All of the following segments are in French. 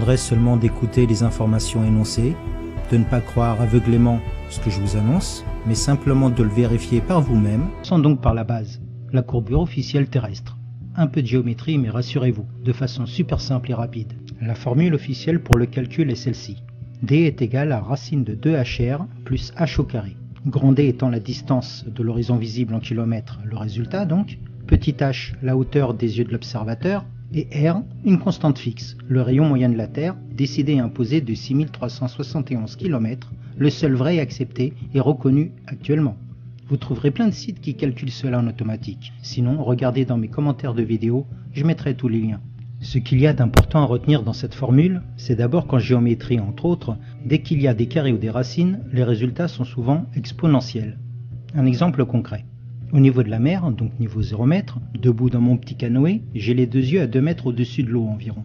demanderai seulement d'écouter les informations énoncées, de ne pas croire aveuglément ce que je vous annonce, mais simplement de le vérifier par vous-même. Sans donc par la base, la courbure officielle terrestre. Un peu de géométrie, mais rassurez-vous, de façon super simple et rapide. La formule officielle pour le calcul est celle-ci. D est égal à racine de 2HR plus H au carré. Grand D étant la distance de l'horizon visible en kilomètres, le résultat donc. Petit h, la hauteur des yeux de l'observateur. Et R, une constante fixe, le rayon moyen de la Terre, décidé et imposé de 6371 km, le seul vrai et accepté et reconnu actuellement. Vous trouverez plein de sites qui calculent cela en automatique. Sinon, regardez dans mes commentaires de vidéo, je mettrai tous les liens. Ce qu'il y a d'important à retenir dans cette formule, c'est d'abord qu'en géométrie entre autres, dès qu'il y a des carrés ou des racines, les résultats sont souvent exponentiels. Un exemple concret. Au niveau de la mer, donc niveau 0 mètre, debout dans mon petit canoë, j'ai les deux yeux à 2 mètres au-dessus de l'eau environ.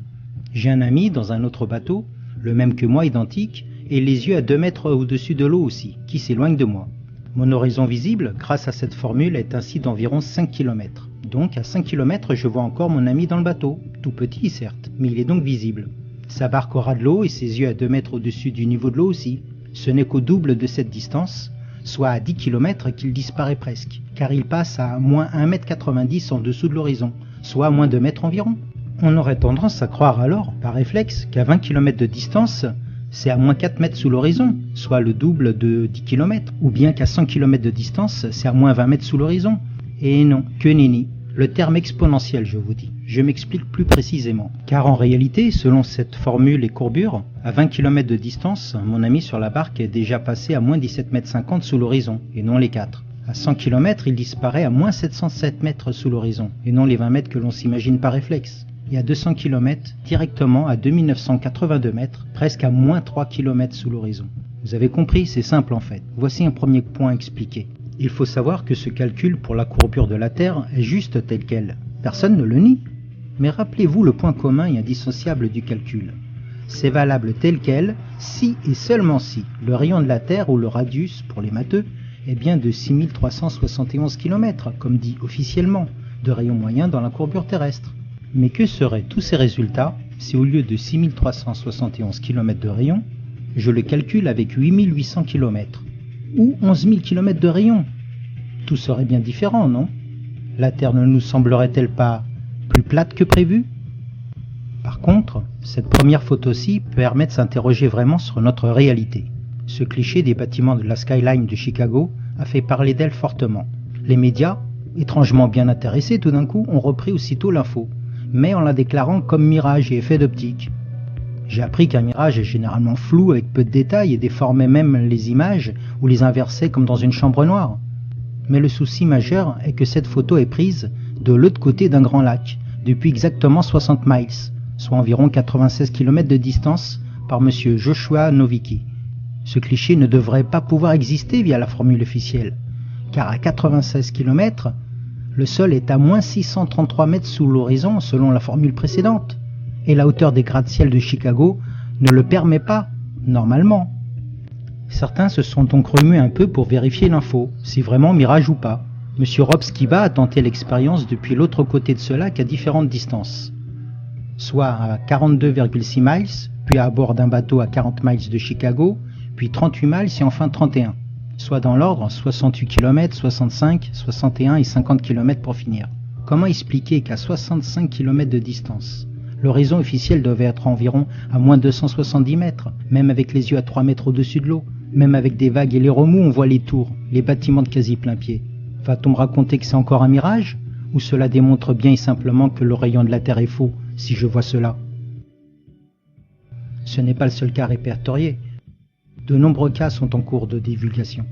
J'ai un ami dans un autre bateau, le même que moi identique, et les yeux à 2 mètres au-dessus de l'eau aussi, qui s'éloigne de moi. Mon horizon visible, grâce à cette formule, est ainsi d'environ 5 km. Donc à 5 km, je vois encore mon ami dans le bateau, tout petit certes, mais il est donc visible. Sa barque aura de l'eau et ses yeux à 2 mètres au-dessus du niveau de l'eau aussi. Ce n'est qu'au double de cette distance, soit à 10 km qu'il disparaît presque, car il passe à moins 1,90 m en dessous de l'horizon, soit à moins 2 mètres environ. On aurait tendance à croire alors, par réflexe, qu'à 20 km de distance, c'est à moins 4 mètres sous l'horizon, soit le double de 10 km, ou bien qu'à 100 km de distance, c'est à moins 20 mètres sous l'horizon. Et non, que nenni. Le terme exponentiel, je vous dis. Je m'explique plus précisément. Car en réalité, selon cette formule et courbure, à 20 km de distance, mon ami sur la barque est déjà passé à moins 17,50 mètres sous l'horizon, et non les 4. À 100 km, il disparaît à moins 707 mètres sous l'horizon, et non les 20 mètres que l'on s'imagine par réflexe. Et à 200 km, directement à 2982 mètres, presque à moins 3 km sous l'horizon. Vous avez compris, c'est simple en fait. Voici un premier point expliqué. Il faut savoir que ce calcul pour la courbure de la Terre est juste tel quel. Personne ne le nie. Mais rappelez-vous le point commun et indissociable du calcul. C'est valable tel quel si et seulement si le rayon de la Terre ou le radius pour les matheux est bien de 6371 km, comme dit officiellement, de rayon moyen dans la courbure terrestre. Mais que seraient tous ces résultats si au lieu de 6371 km de rayon, je le calcule avec 8800 km ou 11 000 km de rayon? Tout serait bien différent, non? La Terre ne nous semblerait-elle pas plus plate que prévu? Par contre, cette première photo-ci permet de s'interroger vraiment sur notre réalité. Ce cliché des bâtiments de la skyline de Chicago a fait parler d'elle fortement. Les médias, étrangement bien intéressés tout d'un coup, ont repris aussitôt l'info, mais en la déclarant comme mirage et effet d'optique. J'ai appris qu'un mirage est généralement flou avec peu de détails et déformait même les images ou les inversait comme dans une chambre noire. Mais le souci majeur est que cette photo est prise de l'autre côté d'un grand lac, depuis exactement 60 miles, soit environ 96 km de distance par M. Joshua Nowicki. Ce cliché ne devrait pas pouvoir exister via la formule officielle, car à 96 km, le sol est à moins 633 mètres sous l'horizon selon la formule précédente. Et la hauteur des gratte-ciel de Chicago ne le permet pas, normalement. Certains se sont donc remués un peu pour vérifier l'info, si vraiment mirage ou pas. Monsieur Rob Skiba a tenté l'expérience depuis l'autre côté de ce lac à différentes distances, soit à 42,6 miles, puis à bord d'un bateau à 40 miles de Chicago, puis 38 miles et enfin 31, soit dans l'ordre 68 km, 65, 61 et 50 km pour finir. Comment expliquer qu'à 65 km de distance, l'horizon officiel devait être environ à moins 270 mètres, même avec les yeux à 3 mètres au-dessus de l'eau. Même avec des vagues et les remous, on voit les tours, les bâtiments de quasi plein pied. Va-t-on me raconter que c'est encore un mirage? Ou cela démontre bien et simplement que le rayon de la Terre est faux, si je vois cela? Ce n'est pas le seul cas répertorié. De nombreux cas sont en cours de divulgation.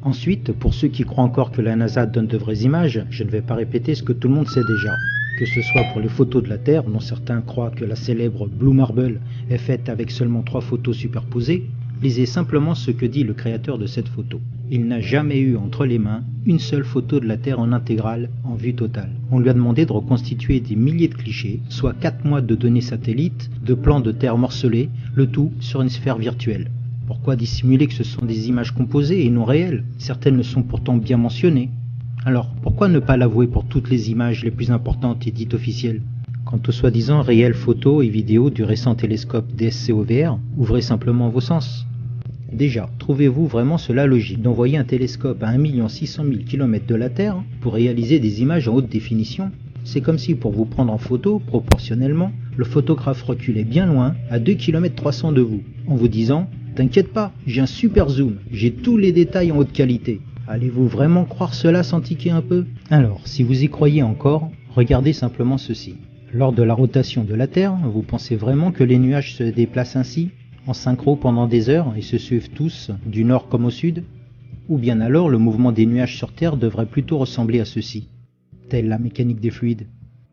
Ensuite, pour ceux qui croient encore que la NASA donne de vraies images, je ne vais pas répéter ce que tout le monde sait déjà. Que ce soit pour les photos de la Terre, dont certains croient que la célèbre Blue Marble est faite avec seulement 3 photos superposées, lisez simplement ce que dit le créateur de cette photo. Il n'a jamais eu entre les mains une seule photo de la Terre en intégrale, en vue totale. On lui a demandé de reconstituer des milliers de clichés, soit 4 mois de données satellites, de plans de Terre morcelés, le tout sur une sphère virtuelle. Pourquoi dissimuler que ce sont des images composées et non réelles? Certaines le sont pourtant bien mentionnées. Alors, pourquoi ne pas l'avouer pour toutes les images les plus importantes et dites officielles? Quant aux soi-disant réelles photos et vidéos du récent télescope DSC-OVR, ouvrez simplement vos sens. Déjà, trouvez-vous vraiment cela logique d'envoyer un télescope à 1 600 000 km de la Terre pour réaliser des images en haute définition? C'est comme si pour vous prendre en photo, proportionnellement, le photographe reculait bien loin, à 2 km 300 de vous, en vous disant « T'inquiète pas, j'ai un super zoom, j'ai tous les détails en haute qualité ». Allez-vous vraiment croire cela sans tiquer un peu? Alors, si vous y croyez encore, regardez simplement ceci. Lors de la rotation de la Terre, vous pensez vraiment que les nuages se déplacent ainsi, en synchro pendant des heures et se suivent tous, du nord comme au sud? Ou bien alors le mouvement des nuages sur Terre devrait plutôt ressembler à ceci, telle la mécanique des fluides.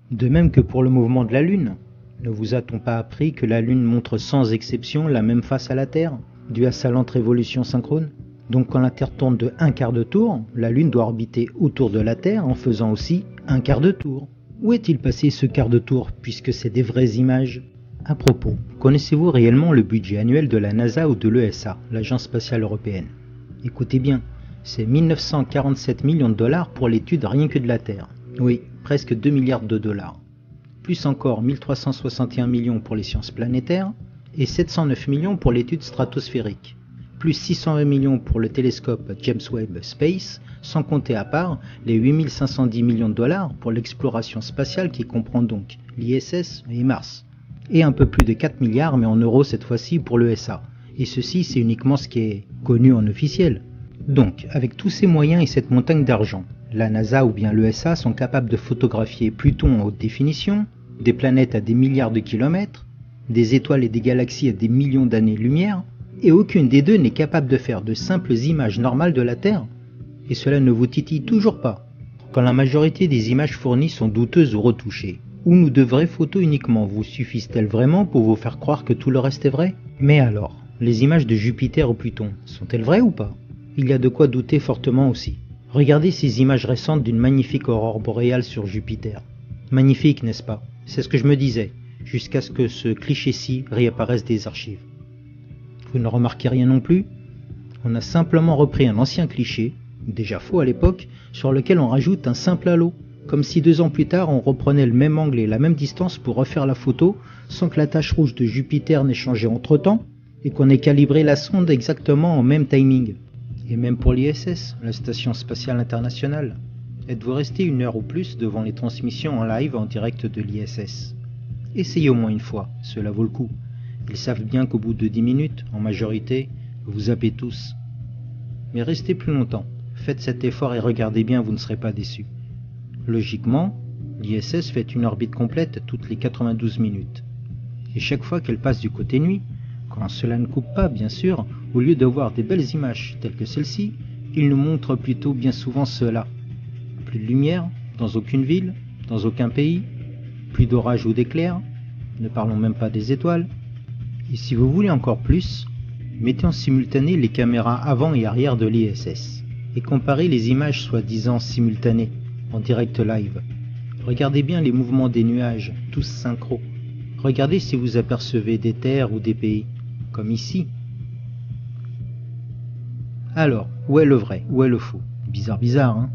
De même que pour le mouvement de la Lune, ne vous a-t-on pas appris que la Lune montre sans exception la même face à la Terre, due à sa lente révolution synchrone? Donc quand la Terre tourne de 1/4 de tour, la Lune doit orbiter autour de la Terre en faisant aussi 1/4 de tour. Où est-il passé ce quart de tour, puisque c'est des vraies images? À propos, connaissez-vous réellement le budget annuel de la NASA ou de l'ESA, l'Agence spatiale européenne? Écoutez bien, c'est 1947 millions de dollars pour l'étude rien que de la Terre. Oui, presque 2 milliards de dollars. Plus encore 1361 millions pour les sciences planétaires et 709 millions pour l'étude stratosphérique. Plus 620 millions pour le télescope James Webb Space, sans compter à part les 8510 millions de dollars pour l'exploration spatiale qui comprend donc l'ISS et Mars. Et un peu plus de 4 milliards, mais en euros cette fois-ci pour l'ESA. Et ceci, c'est uniquement ce qui est connu en officiel. Donc, avec tous ces moyens et cette montagne d'argent, la NASA ou bien l'ESA sont capables de photographier Pluton en haute définition, des planètes à des milliards de kilomètres, des étoiles et des galaxies à des millions d'années-lumière, et aucune des deux n'est capable de faire de simples images normales de la Terre. Et cela ne vous titille toujours pas, quand la majorité des images fournies sont douteuses ou retouchées. Ou nous de vraies photos uniquement vous suffisent-elles vraiment pour vous faire croire que tout le reste est vrai? Mais alors, les images de Jupiter ou Pluton, sont-elles vraies ou pas? Il y a de quoi douter fortement aussi. Regardez ces images récentes d'une magnifique aurore boréale sur Jupiter. Magnifique, n'est-ce pas? C'est ce que je me disais, jusqu'à ce que ce cliché-ci réapparaisse des archives. Vous ne remarquez rien non plus? On a simplement repris un ancien cliché, déjà faux à l'époque, sur lequel on rajoute un simple halo, comme si 2 ans plus tard on reprenait le même angle et la même distance pour refaire la photo, sans que la tache rouge de Jupiter n'ait changé entre-temps, et qu'on ait calibré la sonde exactement au même timing. Et même pour l'ISS, la Station Spatiale Internationale. Êtes-vous resté 1 heure ou plus devant les transmissions en live en direct de l'ISS? Essayez au moins une fois, cela vaut le coup. Ils savent bien qu'au bout de 10 minutes, en majorité, vous zappez tous. Mais restez plus longtemps, faites cet effort et regardez bien, vous ne serez pas déçus. Logiquement, l'ISS fait une orbite complète toutes les 92 minutes. Et chaque fois qu'elle passe du côté nuit, quand cela ne coupe pas bien sûr, au lieu de voir des belles images telles que celle-ci, il nous montre plutôt bien souvent cela. Plus de lumière, dans aucune ville, dans aucun pays, plus d'orage ou d'éclairs, ne parlons même pas des étoiles. Et si vous voulez encore plus, mettez en simultané les caméras avant et arrière de l'ISS et comparez les images soi-disant simultanées en direct live. Regardez bien les mouvements des nuages, tous synchro. Regardez si vous apercevez des terres ou des pays, comme ici. Alors, où est le vrai, où est le faux? Bizarre, hein?